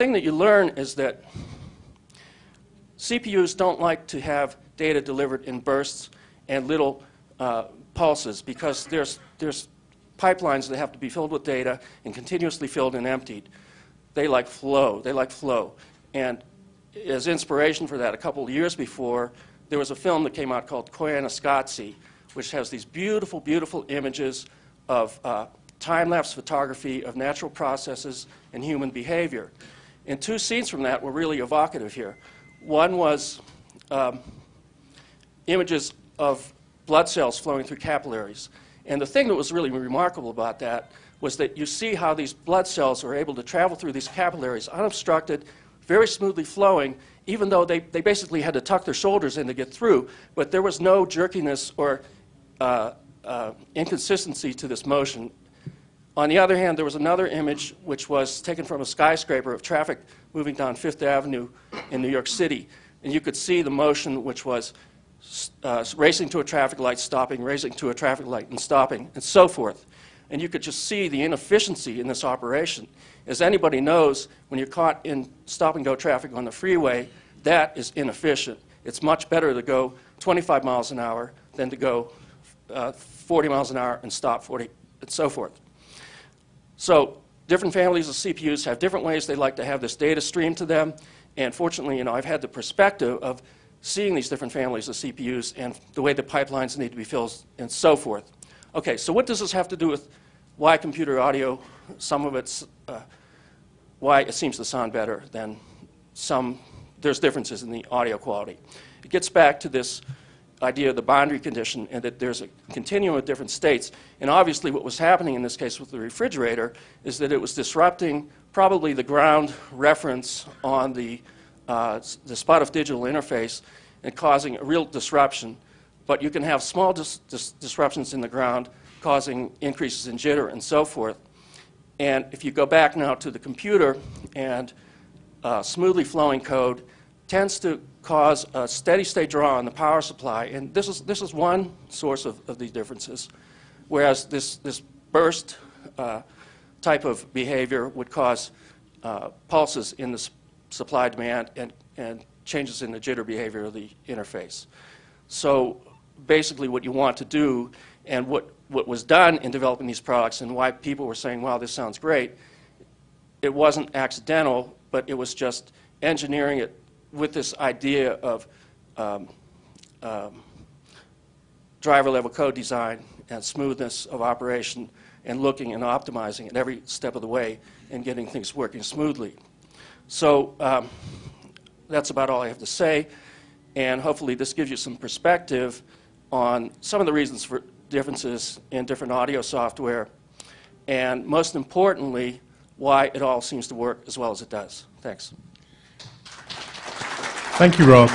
thing that you learn is that CPUs don't like to have data delivered in bursts and little pulses, because there's pipelines that have to be filled with data and continuously filled and emptied. They like flow. They like flow. And as inspiration for that, a couple of years before, there was a film that came out called Koyaanisqatsi, which has these beautiful, beautiful images of time-lapse photography of natural processes and human behavior. And two scenes from that were really evocative here. One was images of blood cells flowing through capillaries. And the thing that was really remarkable about that was that you see how these blood cells are able to travel through these capillaries unobstructed, very smoothly flowing, even though they basically had to tuck their shoulders in to get through, but there was no jerkiness or inconsistency to this motion. On the other hand, there was another image which was taken from a skyscraper of traffic moving down Fifth Avenue in New York City, and you could see the motion which was racing to a traffic light, stopping, racing to a traffic light, and stopping, and so forth. And you could just see the inefficiency in this operation. As anybody knows, when you're caught in stop-and-go traffic on the freeway, that is inefficient. It's much better to go 25 miles an hour than to go 40 miles an hour and stop 40, and so forth. So different families of CPUs have different ways they like to have this data streamed to them. And fortunately, I've had the perspective of seeing these different families of CPUs and the way the pipelines need to be filled and so forth. Okay, so what does this have to do with why computer audio, some of it's, why it seems to sound better than some, there's differences in the audio quality. It gets back to this idea of the boundary condition and that there's a continuum of different states. And obviously what was happening in this case with the refrigerator is that it was disrupting probably the ground reference on the spot of digital interface and causing a real disruption. But you can have small disruptions in the ground causing increases in jitter and so forth. And if you go back now to the computer, and smoothly flowing code tends to cause a steady state draw on the power supply. And this is one source of these differences, whereas this burst type of behavior would cause pulses in the supply demand and changes in the jitter behavior of the interface. So basically what you want to do, and what was done in developing these products and why people were saying, wow, this sounds great, it wasn't accidental, but it was just engineering it with this idea of driver-level code design and smoothness of operation and looking and optimizing at every step of the way and getting things working smoothly. So that's about all I have to say, and hopefully this gives you some perspective on some of the reasons for differences in different audio software, and most importantly, why it all seems to work as well as it does. Thanks. Thank you, Rob.